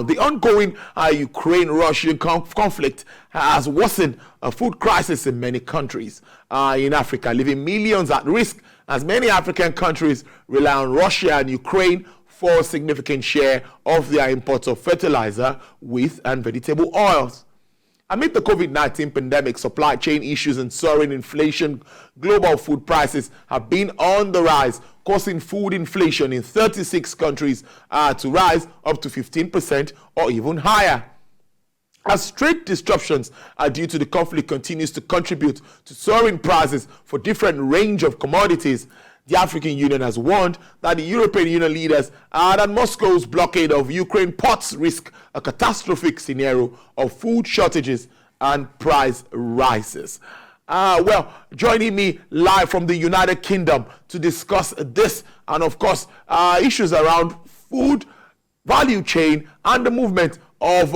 The ongoing Ukraine-Russian conflict has worsened a food crisis in many countries in Africa, leaving millions at risk as many African countries rely on Russia and Ukraine for a significant share of their imports of fertilizer, wheat, and vegetable oils. Amid the COVID-19 pandemic, supply chain issues and soaring inflation, global food prices have been on the rise, causing food inflation in 36 countries to rise up to 15% or even higher. As trade disruptions due to the conflict continues to contribute to soaring prices for different range of commodities, the African Union has warned that the European Union leaders that Moscow's blockade of Ukraine ports risk a catastrophic scenario of food shortages and price rises. Joining me live from the United Kingdom to discuss this and, of course, issues around food value chain and the movement of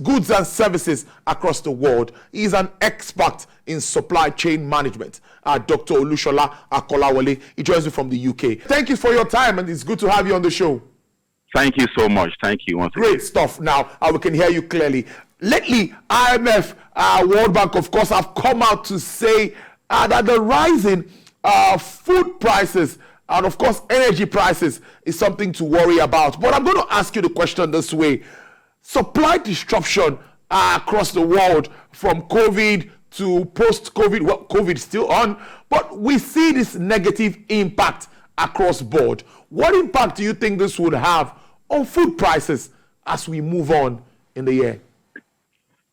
goods and services across the world. He's an expert in supply chain management, Dr. OLUSHOLA KOLAWOLE. He joins me from the UK. Thank you for your time, and it's good to have you on the show. Thank you so much. Thank you. Great stuff. Now, we can hear you clearly. Lately, IMF, World Bank, of course, have come out to say that the rising food prices and, of course, energy prices is something to worry about. But I'm going to ask you the question this way. Supply disruption across the world from COVID to post-COVID, well, COVID is still on, but we see this negative impact across board. What impact do you think this would have on food prices as we move on in the year?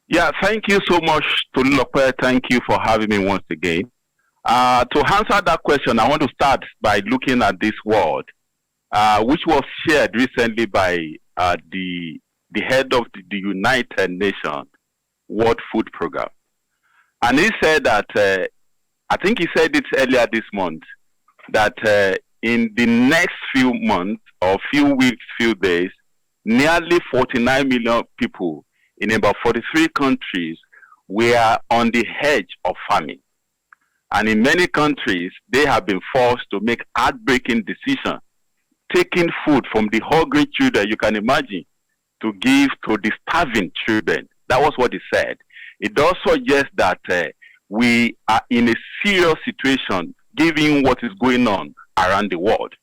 Yeah, thank you so much, Tolulope. Thank you for having me once again. To answer that question, I want to start by looking at this word, which was shared recently by the head of the United Nations World Food Program. And he said that, I think he said it earlier this month, that in the next few months or few weeks, few days, nearly 49 million people in about 43 countries were on the edge of famine. And in many countries, they have been forced to make heartbreaking decisions, taking food from the hungry children, you can imagine, to give to the starving children. That was what he said. It does suggest that we are in a serious situation, given what is going on around the world.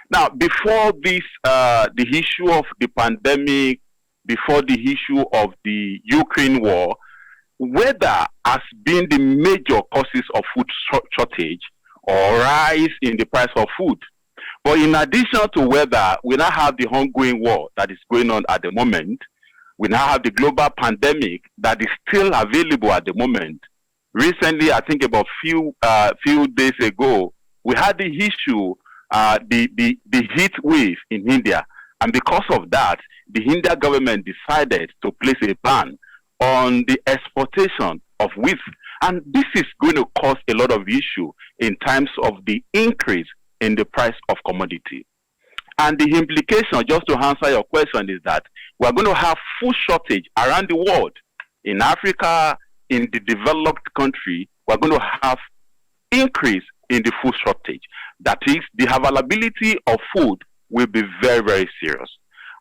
Now, before this, the issue of the pandemic, before the issue of the Ukraine war, weather has been the major causes of food shortage or rise in the price of food. But in addition to weather, we now have the ongoing war that is going on at the moment. We now have the global pandemic that is still available at the moment. Recently, I think about few days ago, we had the issue, the heat wave in India. And because of that, the Indian government decided to place a ban on the exportation of wheat. And this is going to cause a lot of issue in terms of the increase in the price of commodity. And the implication, just to answer your question, is that we're going to have food shortage around the world. In Africa, in the developed country, we're going to have increase in the food shortage. That is, the availability of food will be very, very serious.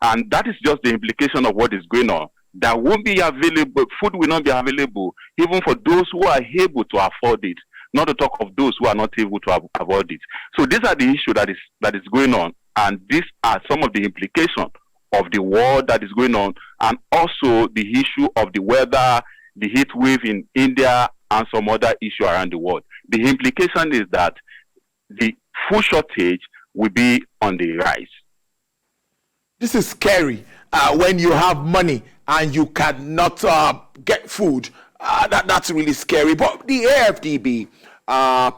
And that is just the implication of what is going on. That won't be available, food will not be available, even for those who are able to afford it, not to talk of those who are not able to afford it. So these are the issues that is going on, and these are some of the implications of the war that is going on, and also the issue of the weather, the heat wave in India, and some other issue around the world. The implication is that the food shortage will be on the rise. This is scary when you have money and you cannot get food. That's really scary. But the AFDB,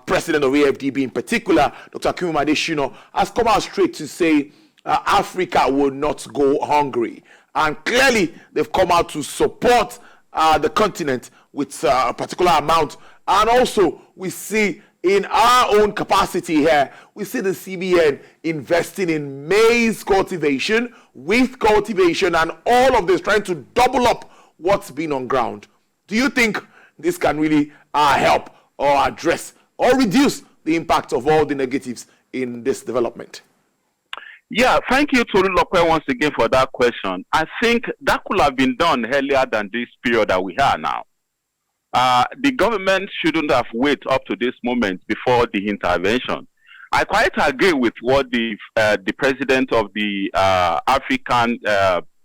president of AFDB in particular, Dr. Akinwumi Adesina, has come out straight to say Africa will not go hungry. And clearly, they've come out to support the continent with a particular amount. And also, we see in our own capacity here, we see the CBN investing in maize cultivation, wheat cultivation, and all of this, trying to double up what's been on ground. Do you think this can really help or address or reduce the impact of all the negatives in this development? Yeah, thank you, Tolulope, once again for that question. I think that could have been done earlier than this period that we are now. The government shouldn't have waited up to this moment before the intervention. I quite agree with what the president of the African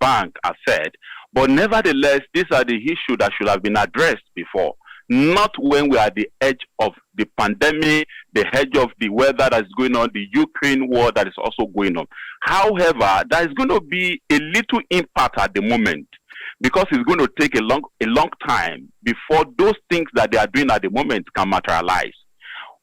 Bank has said, but nevertheless, these are the issues that should have been addressed before, not when we are at the edge of the pandemic, the edge of the weather that's going on, the Ukraine war that is also going on. However, there is going to be a little impact at the moment, because it's going to take a long time before those things that they are doing at the moment can materialize.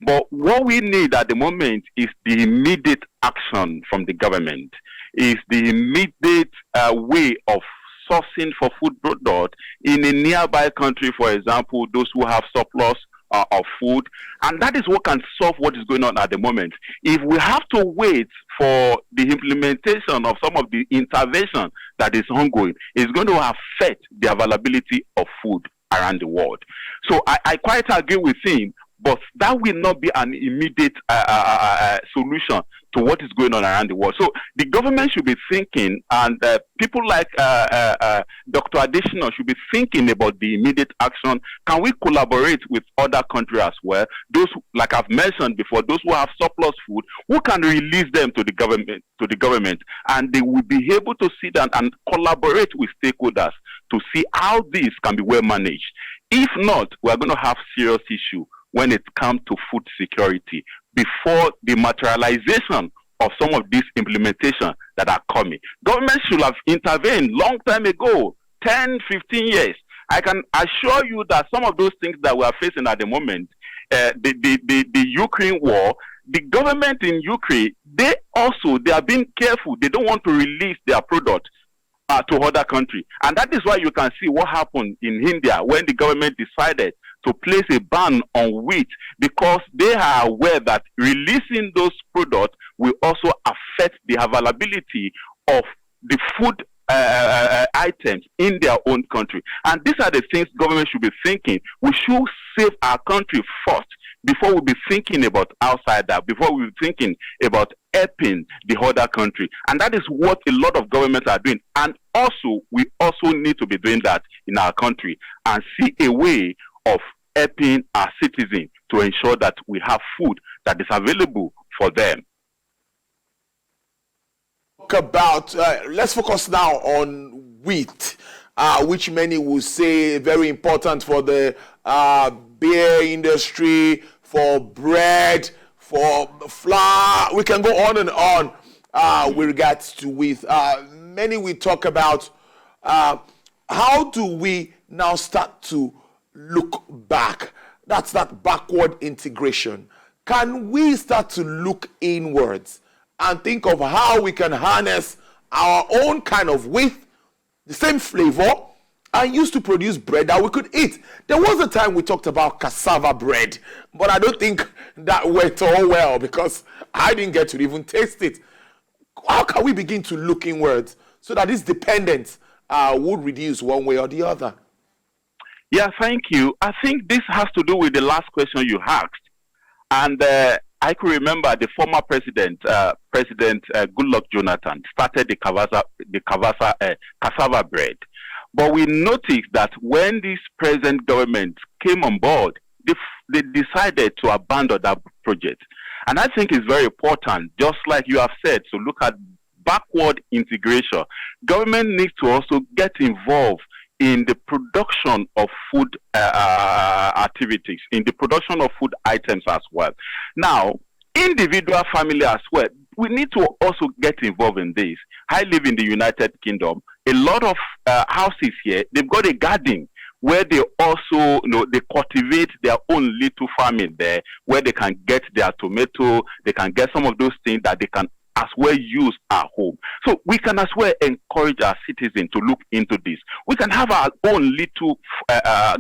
But what we need at the moment is the immediate action from the government, is the immediate way of sourcing for food product in a nearby country, for example, those who have surplus of food. And that is what can solve what is going on at the moment. If we have to wait for the implementation of some of the intervention that is ongoing, it's going to affect the availability of food around the world. So I quite agree with him, but that will not be an immediate solution to what is going on around the world. So the government should be thinking, and people like Dr. Additional should be thinking about the immediate action. Can we collaborate with other countries as well? Those, like I've mentioned before, those who have surplus food, who can release them to the government, and they will be able to sit down and collaborate with stakeholders to see how this can be well managed. If not, we are going to have serious issue when it comes to food security before the materialization of some of these implementations that are coming. Government should have intervened long time ago, 10, 15 years. I can assure you that some of those things that we are facing at the moment, the Ukraine war, the government in Ukraine, they are being careful. They don't want to release their product to other countries. And that is why you can see what happened in India when the government decided to place a ban on wheat, because they are aware that releasing those products will also affect the availability of the food items in their own country. And these are the things government should be thinking. We should save our country first before we be thinking about outside that, before we be thinking about helping the other country. And that is what a lot of governments are doing. And also, we also need to be doing that in our country and see a way of helping our citizens to ensure that we have food that is available for them. Let's focus now on wheat, which many will say very important for the beer industry, for bread, for flour. We can go on and on with regards to wheat. Many will talk about how do we now start to look back. That's that backward integration. Can we start to look inwards and think of how we can harness our own kind of wheat, the same flavor, and use to produce bread that we could eat? There was a time we talked about cassava bread, but I don't think that went all well because I didn't get to even taste it. How can we begin to look inwards so that this dependence would reduce one way or the other? Yeah, thank you. I think this has to do with the last question you asked. And I could remember the former President Goodluck Jonathan started the cassava bread. But we noticed that when this present government came on board, they decided to abandon that project. And I think it's very important, just like you have said, to look at backward integration. Government needs to also get involved in the production of food activities, in the production of food items as well. Now, individual family as well, we need to also get involved in this. I live in the United Kingdom. A lot of houses here, they've got a garden where they also, they cultivate their own little farming there, where they can get their tomato, they can get some of those things that they can as well use at home. So we can as well encourage our citizens to look into this. We can have our own little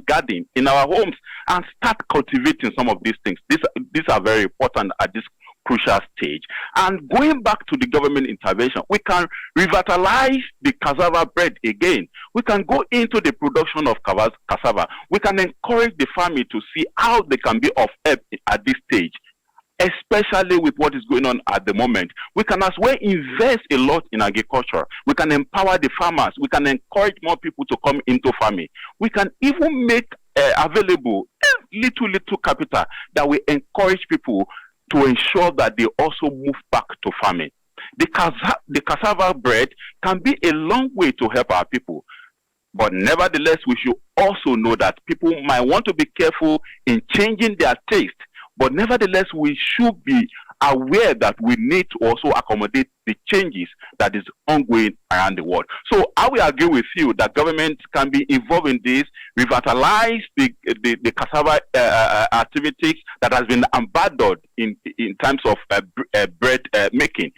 garden in our homes and start cultivating some of these things. These are very important at this crucial stage. And going back to the government intervention, we can revitalize the cassava bread again. We can go into the production of cassava. We can encourage the family to see how they can be of help at this stage. especially with what is going on at the moment. We can as well invest a lot in agriculture. We can empower the farmers. We can encourage more people to come into farming. We can even make available little capital that will encourage people to ensure that they also move back to farming. The cassava bread can be a long way to help our people. But nevertheless, we should also know that people might want to be careful in changing their taste. But nevertheless, we should be aware that we need to also accommodate the changes that is ongoing around the world. So I will agree with you that government can be involved in this, revitalize the cassava activities that has been abandoned in terms of bread making.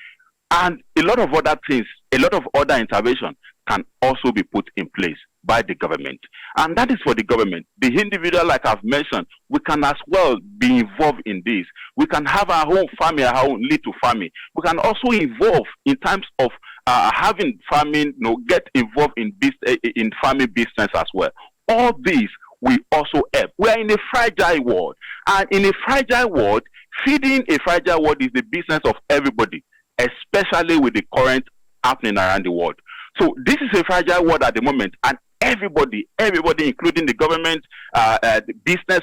And a lot of other things, a lot of other intervention can also be put in place by the government. And that is for the government. The individual, like I've mentioned, we can as well be involved in this. We can have our own farming, our own little farming. We can also involve in terms of having farming, get involved in farming business as well. All these will also help. We are in a fragile world. And in a fragile world, feeding a fragile world is the business of everybody, especially with the current happening around the world. So this is a fragile world at the moment, and everybody, including the government, the business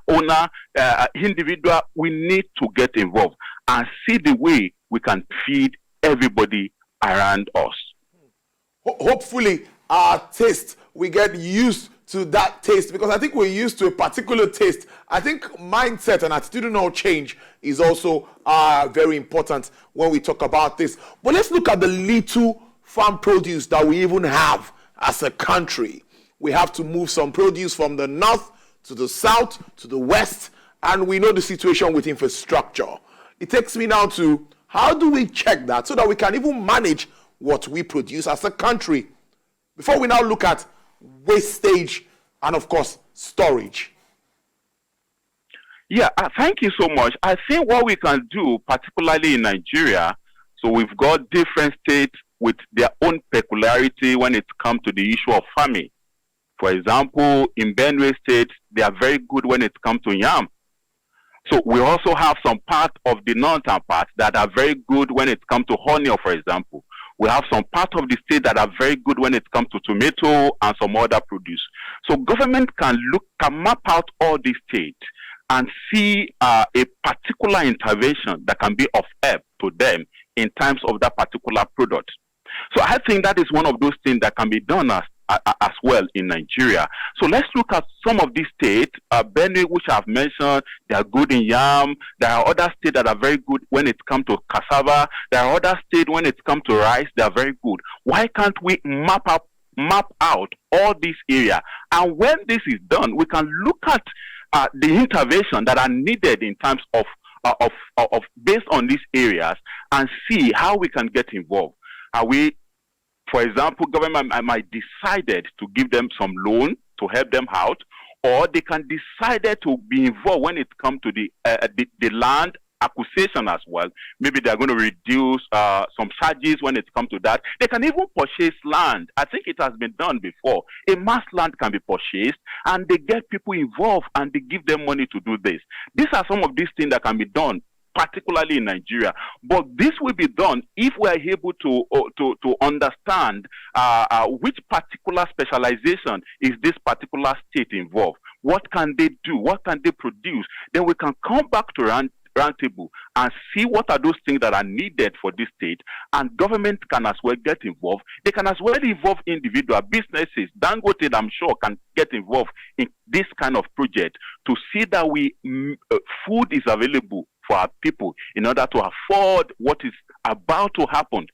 owner, individual, we need to get involved and see the way we can feed everybody around us. Hopefully, our taste, we get used to that taste, because I think we're used to a particular taste. I think mindset and attitudinal change is also very important when we talk about this. But let's look at the little farm produce that we even have as a country. We have to move some produce from the north to the south to the west, and we know the situation with infrastructure. It takes me now to, how do we check that so that we can even manage what we produce as a country, before we now look at wastage and, of course, storage? Yeah, thank you so much. I think what we can do, particularly in Nigeria, so we've got different states with their own peculiarity when it comes to the issue of farming. For example, in Benue State, they are very good when it comes to yam. So we also have some parts of the northern parts that are very good when it comes to honey, for example. We have some part of the state that are very good when it comes to tomato and some other produce. So government can map out all these states and see a particular intervention that can be of help to them in terms of that particular product. So I think that is one of those things that can be done as well in Nigeria. So let's look at some of these states. Benue, which I've mentioned, they are good in yam. There are other states that are very good when it comes to cassava. There are other states when it comes to rice, they are very good. Why can't we map out all these areas? And when this is done, we can look at the intervention that are needed in terms of based on these areas and see how we can get involved. Are we, for example, government might decided to give them some loan to help them out, or they can decide to be involved when it comes to the land acquisition as well. Maybe they're going to reduce some charges when it comes to that. They can even purchase land. I think it has been done before. A mass land can be purchased, and they get people involved and they give them money to do this. These are some of these things that can be done, particularly in Nigeria. But this will be done if we are able to understand which particular specialization is this particular state involved. What can they do? What can they produce? Then we can come back to round table and see what are those things that are needed for this state, and government can as well get involved. They can as well involve individual businesses. Dangote, I'm sure, can get involved in this kind of project to see that food is available for our people in order to afford what is about to happen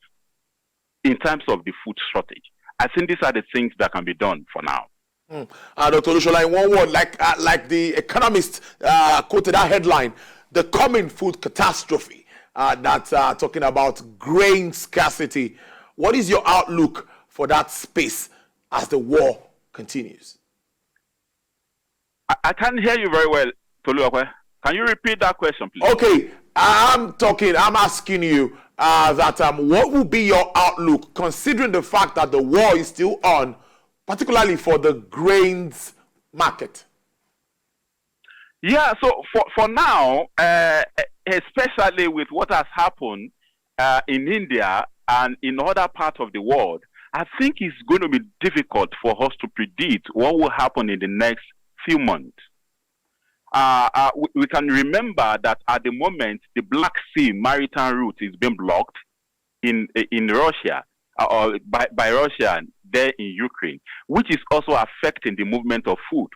in terms of the food shortage. I think these are the things that can be done for now. Dr. OLUSHOLA, in one word, like the Economist quoted that headline, the coming food catastrophe, that's talking about grain scarcity. What is your outlook for that space as the war continues? I can't hear you very well, Toluwakwe. Can you repeat that question, please? Okay, I'm asking you what will be your outlook, considering the fact that the war is still on, particularly for the grains market? Yeah, so for now, especially with what has happened in India and in other parts of the world, I think it's going to be difficult for us to predict what will happen in the next few months. We can remember that at the moment, the Black Sea maritime route is being blocked in Russia, or by Russia there in Ukraine, which is also affecting the movement of food.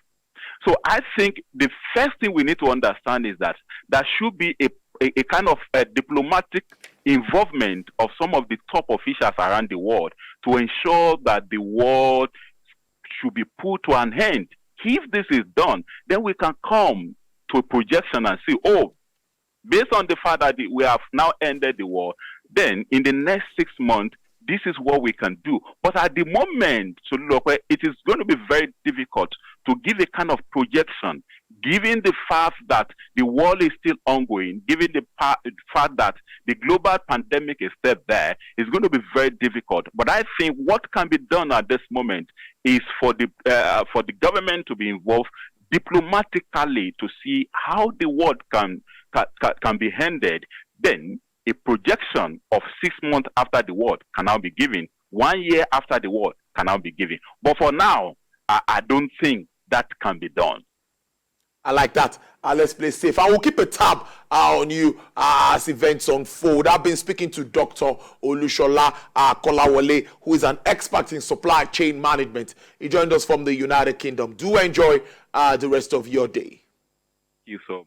So I think the first thing we need to understand is that there should be a kind of a diplomatic involvement of some of the top officials around the world to ensure that the war should be put to an end. If this is done, then we can come to a projection and see, oh, based on the fact that we have now ended the war, then in the next 6 months, this is what we can do. But at the moment, it is going to be very difficult to give a kind of projection, given the fact that the war is still ongoing, given the fact that the global pandemic is still there. It's going to be very difficult. But I think what can be done at this moment is for the government to be involved diplomatically to see how the war can be ended. Then a projection of 6 months after the war can now be given. 1 year after the war can now be given. But for now, I don't think that can be done. I like that. Let's play safe. I will keep a tab on you as events unfold. I've been speaking to Dr. OLUSHOLA KOLAWOLE, who is an expert in supply chain management. He joined us from the United Kingdom. Do enjoy the rest of your day. Thank you so much.